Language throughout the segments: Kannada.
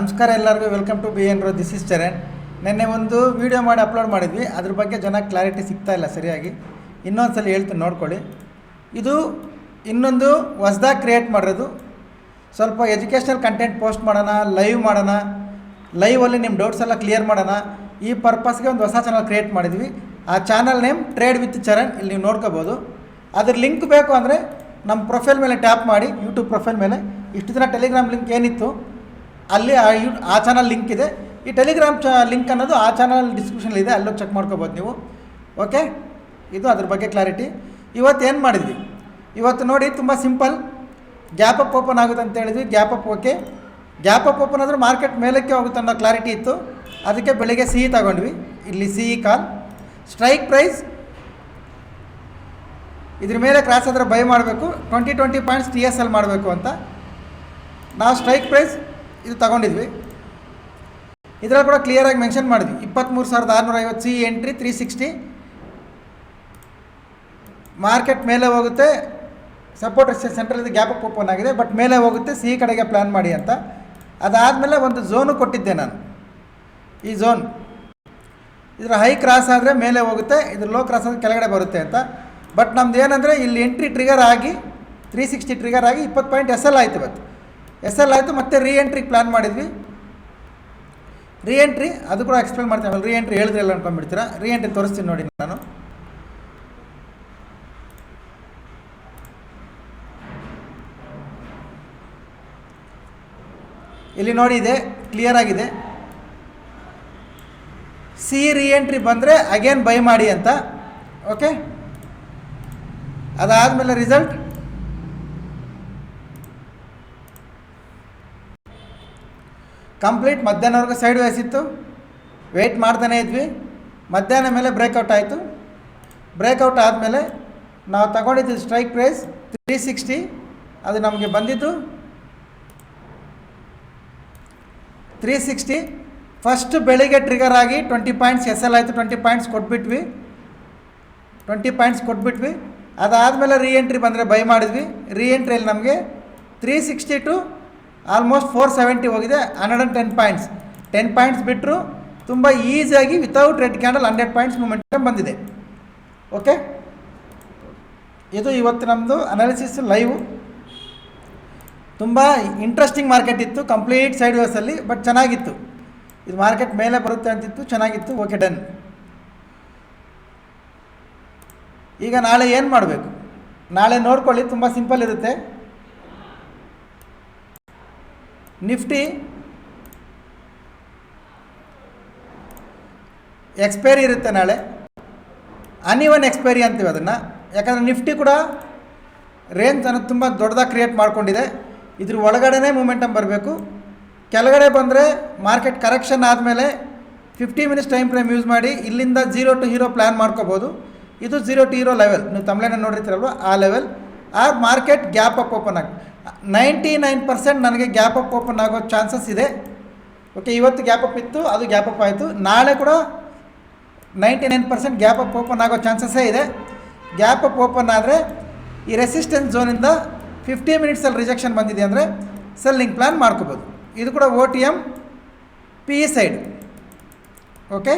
ನಮಸ್ಕಾರ ಎಲ್ಲರಿಗೂ, ವೆಲ್ಕಮ್ ಟು ಬಿ ಎನ್ ರೋ. This is Charan. ನಿನ್ನೆ ಒಂದು ವೀಡಿಯೋ ಮಾಡಿ ಅಪ್ಲೋಡ್ ಮಾಡಿದ್ವಿ, ಅದ್ರ ಬಗ್ಗೆ ಜನ ಕ್ಲಾರಿಟಿ ಸಿಗ್ತಾ ಇಲ್ಲ ಸರಿಯಾಗಿ. ಇನ್ನೊಂದು ಸಲ ಹೇಳ್ತೀನಿ ನೋಡ್ಕೊಳ್ಳಿ. ಇದು ಇನ್ನೊಂದು ಹೊಸ್ದಾಗಿ ಕ್ರಿಯೇಟ್ ಮಾಡಿರೋದು. ಸ್ವಲ್ಪ ಎಜುಕೇಷ್ನಲ್ ಕಂಟೆಂಟ್ ಪೋಸ್ಟ್ ಮಾಡೋಣ, ಲೈವಲ್ಲಿ ನಿಮ್ಮ ಡೌಟ್ಸ್ ಎಲ್ಲ ಕ್ಲಿಯರ್ ಮಾಡೋಣ, ಈ ಪರ್ಪಸ್ಗೆ ಒಂದು ಹೊಸ ಚಾನಲ್ ಕ್ರಿಯೇಟ್ ಮಾಡಿದ್ವಿ. ಆ channel name trade with Charan. ಇಲ್ಲಿ ನೀವು ನೋಡ್ಕೋಬೋದು. ಅದ್ರ ಲಿಂಕ್ ಬೇಕು ಅಂದರೆ ನಮ್ಮ ಪ್ರೊಫೈಲ್ ಮೇಲೆ ಟ್ಯಾಪ್ ಮಾಡಿ, ಯೂಟ್ಯೂಬ್ ಪ್ರೊಫೈಲ್ ಮೇಲೆ. ಇಷ್ಟು ದಿನ ಟೆಲಿಗ್ರಾಮ್ ಲಿಂಕ್ ಏನಿತ್ತು ಅಲ್ಲಿ ಆ ಚಾನಲ್ ಲಿಂಕ್ ಇದೆ. ಈ ಟೆಲಿಗ್ರಾಮ್ ಲಿಂಕ್ ಅನ್ನೋದು ಆ ಚಾನಲ್ ಡಿಸ್ಕ್ರಿಪ್ಷನಲ್ಲಿ ಅಲ್ಲೋಗಿ ಚೆಕ್ ಮಾಡ್ಕೋಬೋದು ನೀವು. ಓಕೆ, ಇದು ಅದ್ರ ಬಗ್ಗೆ ಕ್ಲಾರಿಟಿ. ಇವತ್ತು ಏನು ಮಾಡಿದ್ವಿ, ಇವತ್ತು ನೋಡಿ ತುಂಬ ಸಿಂಪಲ್. ಗ್ಯಾಪ್ ಅಪ್ ಓಪನ್ ಆಗುತ್ತೆ ಅಂತ ಹೇಳಿದ್ವಿ. Gap up okay. Gap up open ಆದರೆ ಮಾರ್ಕೆಟ್ ಮೇಲಕ್ಕೆ ಹೋಗುತ್ತೆ ಅನ್ನೋ ಕ್ಲಾರಿಟಿ ಇತ್ತು. ಅದಕ್ಕೆ ಬೆಳಿಗ್ಗೆ ಸಿ ತಗೊಂಡ್ವಿ. ಇಲ್ಲಿ ಸಿ ಕಾಲ್ ಸ್ಟ್ರೈಕ್ ಪ್ರೈಸ್ ಇದ್ರ ಮೇಲೆ ಕ್ರಾಸ್ ಆದರೆ ಬೈ ಮಾಡಬೇಕು. 20 ಪಾಯಿಂಟ್ಸ್ TSL ಮಾಡಬೇಕು ಅಂತ ನಾವು ಸ್ಟ್ರೈಕ್ ಪ್ರೈಸ್ ಇದು ತಗೊಂಡಿದ್ವಿ. ಇದರಲ್ಲಿ ಕೂಡ ಕ್ಲಿಯರಾಗಿ ಮೆನ್ಷನ್ ಮಾಡಿದ್ವಿ. 23,650 ಸಿ ಎಂಟ್ರಿ 360. ಮಾರ್ಕೆಟ್ ಮೇಲೆ ಹೋಗುತ್ತೆ, support central gap up open ಆಗಿದೆ, ಬಟ್ ಮೇಲೆ ಹೋಗುತ್ತೆ, ಸಿ ಕಡೆಗೆ ಪ್ಲ್ಯಾನ್ ಮಾಡಿ ಅಂತ. ಅದಾದಮೇಲೆ ಒಂದು ಝೋನು ಕೊಟ್ಟಿದ್ದೆ ನಾನು. ಈ ಝೋನ್ ಇದರ ಹೈ ಕ್ರಾಸ್ ಆದರೆ ಮೇಲೆ ಹೋಗುತ್ತೆ, ಇದ್ರ ಲೋ ಕ್ರಾಸ್ ಆದರೆ ಕೆಳಗಡೆ ಬರುತ್ತೆ ಅಂತ. ಬಟ್ ನಮ್ದು ಏನಂದರೆ ಇಲ್ಲಿ ಎಂಟ್ರಿ ಟ್ರಿಗರ್ ಆಗಿ 360 ಟ್ರಿಗರ್ ಆಗಿ 20 ಪಾಯಿಂಟ್ SL ಆಯಿತು. ಇವತ್ತು SL ಆಯಿತು. ಮತ್ತೆ ಎಂಟ್ರಿಗೆ ಪ್ಲ್ಯಾನ್ ಮಾಡಿದ್ವಿ. ಎಂಟ್ರಿ ಅದು ಕೂಡ ಎಕ್ಸ್ಪ್ಲೇನ್ ಮಾಡ್ತೀನಿ. ಆಮೇಲೆ ಎಂಟ್ರಿ ಹೇಳಿದ್ರೆ ಎಲ್ಲ ಅನ್ಕೊಂಡ್ಬಿಡ್ತೀರಾ. ಎಂಟ್ರಿ ತೋರಿಸ್ತೀನಿ ನೋಡಿ ನಾನು. ಇಲ್ಲಿ ನೋಡಿ, ಇದೆ ಕ್ಲಿಯರ್ ಆಗಿದೆ. ಸಿ ಎಂಟ್ರಿ ಬಂದರೆ ಅಗೇನ್ ಬೈ ಮಾಡಿ ಅಂತ. ಓಕೆ, ಅದಾದಮೇಲೆ ರಿಸಲ್ಟ್ ಕಂಪ್ಲೀಟ್ ಮಧ್ಯಾಹ್ನವರೆಗೂ ಸೈಡ್ ವೇಸ್ ಇತ್ತು. ವೆಯ್ಟ್ ಮಾಡ್ತಾನೆ ಇದ್ವಿ. ಮಧ್ಯಾಹ್ನ ಮೇಲೆ ಬ್ರೇಕೌಟ್ ಆಯಿತು. ಬ್ರೇಕೌಟ್ ಆದಮೇಲೆ ನಾವು ತಗೊಂಡಿದ್ದು ಸ್ಟ್ರೈಕ್ ಪ್ರೈಸ್ 360. ಅದು ನಮಗೆ ಬಂದಿದ್ದು 360. ಫಸ್ಟ್ ಬೆಳಿಗ್ಗೆ ಟ್ರಿಗರ್ ಆಗಿ 20 ಪಾಯಿಂಟ್ಸ್ SL ಆಯಿತು. 20 ಪಾಯಿಂಟ್ಸ್ ಕೊಟ್ಬಿಟ್ವಿ. 20 ಪಾಯಿಂಟ್ಸ್ ಕೊಟ್ಬಿಟ್ವಿ. ಅದಾದಮೇಲೆ ಎಂಟ್ರಿ ಬಂದರೆ ಬೈ ಮಾಡಿದ್ವಿ. ಎಂಟ್ರಿಯಲ್ಲಿ ನಮಗೆ 360 ಟು ಆಲ್ಮೋಸ್ಟ್ 470 ಹೋಗಿದೆ. 110 ಪಾಯಿಂಟ್ಸ್. 10 ಪಾಯಿಂಟ್ಸ್ ಬಿಟ್ಟರು ತುಂಬ ಈಸಿಯಾಗಿ without red candle 100 points momentum ಬಂದಿದೆ. ಓಕೆ, ಇದು ಇವತ್ತು ನಮ್ಮದು ಅನಾಲಿಸಿಸ್ ಲೈವು. ತುಂಬ ಇಂಟ್ರೆಸ್ಟಿಂಗ್ ಮಾರ್ಕೆಟ್ ಇತ್ತು. ಕಂಪ್ಲೀಟ್ ಸೈಡ್ ವೇಸಲ್ಲಿ, ಬಟ್ ಚೆನ್ನಾಗಿತ್ತು. ಇದು ಮಾರ್ಕೆಟ್ ಮೇಲೆ ಬರುತ್ತೆ ಅಂತಿತ್ತು, ಚೆನ್ನಾಗಿತ್ತು. Okay, done. ಈಗ ನಾಳೆ ಏನು ಮಾಡಬೇಕು, ನಾಳೆ ನೋಡ್ಕೊಳ್ಳಿ. ತುಂಬ ಸಿಂಪಲ್ ಇರುತ್ತೆ. ನಿಫ್ಟಿ ಎಕ್ಸ್ಪೈರಿ ಇರುತ್ತೆ ನಾಳೆ. ಅನ್ಇವನ್ ಎಕ್ಸ್ಪೈರಿ ಅಂತೀವಿ ಅದನ್ನು. ಯಾಕಂದರೆ ನಿಫ್ಟಿ ಕೂಡ ರೇಂಜ್ ಅನ್ನೋದು ತುಂಬ ದೊಡ್ಡದಾಗಿ ಕ್ರಿಯೇಟ್ ಮಾಡ್ಕೊಂಡಿದೆ. ಇದ್ರ ಒಳಗಡೆ ಮೂಮೆಂಟಮ್ ಬರಬೇಕು. ಕೆಳಗಡೆ ಬಂದರೆ ಮಾರ್ಕೆಟ್ ಕರೆಕ್ಷನ್ ಆದಮೇಲೆ 50 ಮಿನಿಟ್ಸ್ ಟೈಮ್ ಫ್ರೇಮ್ ಯೂಸ್ ಮಾಡಿ ಇಲ್ಲಿಂದ 0 to ಹೀರೋ ಪ್ಲ್ಯಾನ್ ಮಾಡ್ಕೋಬೋದು. ಇದು 0 to ಹೀರೋ ಲೆವೆಲ್, ನೀವು ತಮ್ಲೇನ ನೋಡಿರ್ತೀರಲ್ವ ಆ ಲೆವೆಲ್. ಆ ಮಾರ್ಕೆಟ್ ಗ್ಯಾಪ್ ಅಪ್ ಓಪನ್ ಆಗಿ 99% ನನಗೆ ಗ್ಯಾಪ್ ಅಪ್ ಓಪನ್ ಆಗೋ ಚಾನ್ಸಸ್ ಇದೆ. ಓಕೆ, ಇವತ್ತು ಗ್ಯಾಪ್ ಅಪ್ ಇತ್ತು, ಅದು ಗ್ಯಾಪ್ ಅಪ್ ಆಯಿತು. ನಾಳೆ ಕೂಡ 99% ಗ್ಯಾಪ್ ಅಪ್ ಓಪನ್ ಆಗೋ ಚಾನ್ಸಸ್ಸೇ ಇದೆ. ಗ್ಯಾಪ್ ಅಪ್ ಓಪನ್ ಆದರೆ ಈ ರೆಸಿಸ್ಟೆನ್ಸ್ ಝೋನಿಂದ 50 ಮಿನಿಟ್ಸಲ್ಲಿ ರಿಜೆಕ್ಷನ್ ಬಂದಿದೆ ಅಂದರೆ ಸೆಲ್ಲಿಂಗ್ ಪ್ಲ್ಯಾನ್ ಮಾಡ್ಕೋಬೋದು. ಇದು ಕೂಡ OTM PE side. Okay,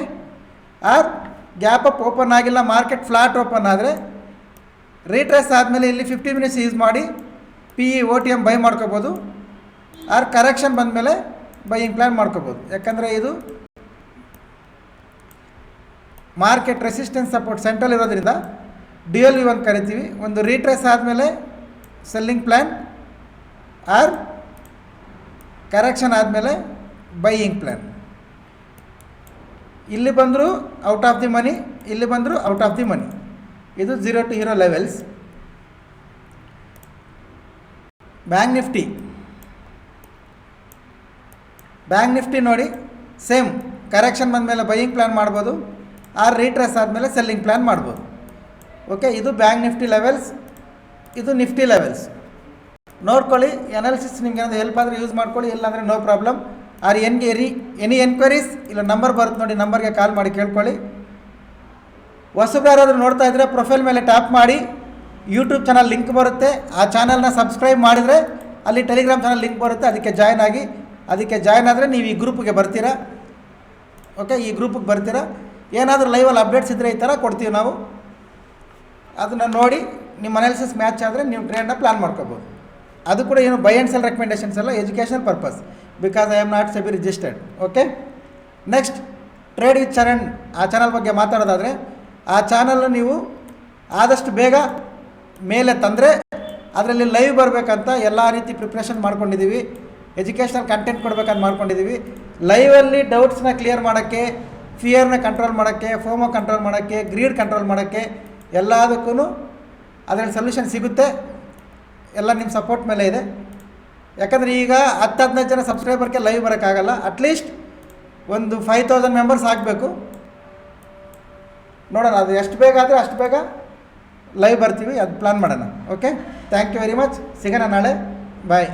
or gap up open ಆಗಿಲ್ಲ, ಮಾರ್ಕೆಟ್ ಫ್ಲಾಟ್ ಓಪನ್ ಆದರೆ ರೀಟ್ರೇಸ್ ಆದಮೇಲೆ ಇಲ್ಲಿ 50 ಮಿನಿಟ್ಸ್ ಯೂಸ್ ಮಾಡಿ PE OTM ಬೈ ಮಾಡ್ಕೋಬೋದು. ಆರ್ ಕರೆಕ್ಷನ್ ಬಂದಮೇಲೆ ಬೈಯಿಂಗ್ ಪ್ಲ್ಯಾನ್ ಮಾಡ್ಕೋಬೋದು. ಯಾಕಂದರೆ ಇದು ಮಾರ್ಕೆಟ್ ರೆಸಿಸ್ಟೆನ್ಸ್ ಸಪೋರ್ಟ್ ಸೆಂಟ್ರಲ್ ಇರೋದ್ರಿಂದ ಡ್ಯುಯಲ್ ವ್ಯೂ ಅಂತ ಕರಿತೀವಿ. ಒಂದು ರೀಟ್ರೇಸ್ ಆದಮೇಲೆ ಸೆಲ್ಲಿಂಗ್ ಪ್ಲ್ಯಾನ್, ಆರ್ ಕರೆಕ್ಷನ್ ಆದಮೇಲೆ ಬೈಯಿಂಗ್ ಪ್ಲ್ಯಾನ್. ಇಲ್ಲಿ ಬಂದರೂ ಔಟ್ ಆಫ್ ದಿ ಮನಿ, ಇಲ್ಲಿ ಬಂದರೂ ಔಟ್ ಆಫ್ ದಿ ಮನಿ. ಇದು 0 to hero levels. Bank Nifty ನೋಡಿ, ಸೇಮ್ ಕರೆಕ್ಷನ್ ಬಂದಮೇಲೆ ಬೈಯಿಂಗ್ ಪ್ಲ್ಯಾನ್ ಮಾಡ್ಬೋದು, ಆರ್ ರೀಟ್ರೇಸ್ ಆದಮೇಲೆ ಸೆಲ್ಲಿಂಗ್ ಪ್ಲ್ಯಾನ್ ಮಾಡ್ಬೋದು. ಓಕೆ, ಇದು ಬ್ಯಾಂಕ್ ನಿಫ್ಟಿ ಲೆವೆಲ್ಸ್, ಇದು ನಿಫ್ಟಿ ಲೆವೆಲ್ಸ್. ನೋಡ್ಕೊಳ್ಳಿ. ಅನಾಲಿಸಿಸ್ ನಿಮ್ಗೆ ಏನಾದರೂ ಹೆಲ್ಪ್ ಆದರೆ ಯೂಸ್ ಮಾಡ್ಕೊಳ್ಳಿ, ಇಲ್ಲಾಂದರೆ no problem. Or any enquiries ಇಲ್ಲ ನಂಬರ್ ಬರುತ್ತೆ ನೋಡಿ, ನಂಬರ್ಗೆ ಕಾಲ್ ಮಾಡಿ ಕೇಳ್ಕೊಳ್ಳಿ. ಹೊಸಬ್ರು ಯಾರಾದರೂ ನೋಡ್ತಾ ಇದ್ದರೆ ಪ್ರೊಫೈಲ್ ಮೇಲೆ ಟ್ಯಾಪ್ ಮಾಡಿ, ಯೂಟ್ಯೂಬ್ ಚಾನಲ್ ಲಿಂಕ್ ಬರುತ್ತೆ. ಆ ಚಾನಲ್ನ ಸಬ್ಸ್ಕ್ರೈಬ್ ಮಾಡಿದರೆ ಅಲ್ಲಿ ಟೆಲಿಗ್ರಾಮ್ ಚಾನಲ್ ಲಿಂಕ್ ಬರುತ್ತೆ, ಅದಕ್ಕೆ ಜಾಯ್ನ್ ಆಗಿ ಅದಕ್ಕೆ ಜಾಯ್ನ್ ಆದರೆ ನೀವು ಈ ಗ್ರೂಪ್ಗೆ ಬರ್ತೀರಾ. ಓಕೆ, ಈ ಗ್ರೂಪಿಗೆ ಬರ್ತೀರಾ. ಏನಾದರೂ ಲೈವಲ್ಲಿ ಅಪ್ಡೇಟ್ಸ್ ಇದ್ದರೆ ಈ ಥರ ಕೊಡ್ತೀವಿ ನಾವು. ಅದನ್ನು ನೋಡಿ ನಿಮ್ಮ ಅನಾಲಿಸಿಸ್ ಮ್ಯಾಚ್ ಆದರೆ ನೀವು ಟ್ರೇಡ್ನ ಪ್ಲಾನ್ ಮಾಡ್ಕೋಬೋದು. ಅದು ಕೂಡ ಏನು ಬೈ ಆ್ಯಂಡ್ ಸೆಲ್ ರೆಕಮೆಂಡೇಷನ್ಸ್ ಎಲ್ಲ educational purpose, because I am not SEBI registered. Okay, next trade with Charan ಆ ಚಾನಲ್ ಬಗ್ಗೆ ಮಾತಾಡೋದಾದರೆ, ಆ ಚಾನಲ್ನ ನೀವು ಆದಷ್ಟು ಬೇಗ ಮೇಲೆ ತಂದರೆ ಅದರಲ್ಲಿ ಲೈವ್ ಬರಬೇಕಂತ ಎಲ್ಲ ರೀತಿ ಪ್ರಿಪ್ರೇಷನ್ ಮಾಡ್ಕೊಂಡಿದ್ದೀವಿ. ಎಜುಕೇಷನಲ್ ಕಂಟೆಂಟ್ ಕೊಡಬೇಕಂತ ಮಾಡ್ಕೊಂಡಿದ್ದೀವಿ. ಲೈವಲ್ಲಿ ಡೌಟ್ಸ್ನ ಕ್ಲಿಯರ್ ಮಾಡೋಕ್ಕೆ, ಫಿಯರ್ನ ಕಂಟ್ರೋಲ್ ಮಾಡೋಕ್ಕೆ, ಫೋಮೋ ಕಂಟ್ರೋಲ್ ಮಾಡೋಕ್ಕೆ, ಗ್ರೀಡ್ ಕಂಟ್ರೋಲ್ ಮಾಡೋಕ್ಕೆ ಎಲ್ಲದಕ್ಕೂ ಅದರಲ್ಲಿ ಸೊಲ್ಯೂಷನ್ ಸಿಗುತ್ತೆ. ಎಲ್ಲ ನಿಮ್ಮ ಸಪೋರ್ಟ್ ಮೇಲೆ ಇದೆ. ಯಾಕಂದರೆ ಈಗ 10-15 ಜನ ಸಬ್ಸ್ಕ್ರೈಬರ್ಗೆ ಲೈವ್ ಬರೋಕ್ಕಾಗಲ್ಲ. ಅಟ್ಲೀಸ್ಟ್ ಒಂದು 5000 ಮೆಂಬರ್ಸ್ ಆಗಬೇಕು. ನೋಡೋಣ, ಅದು ಎಷ್ಟು ಬೇಗ ಆದರೆ ಅಷ್ಟು ಬೇಗ ಲೈವ್ ಬರ್ತೀವಿ, ಅದು ಪ್ಲಾನ್ ಮಾಡೋಣ. Okay, thank you very much. ಸಿಗೋಣ ನಾಳೆ. ಬಾಯ್.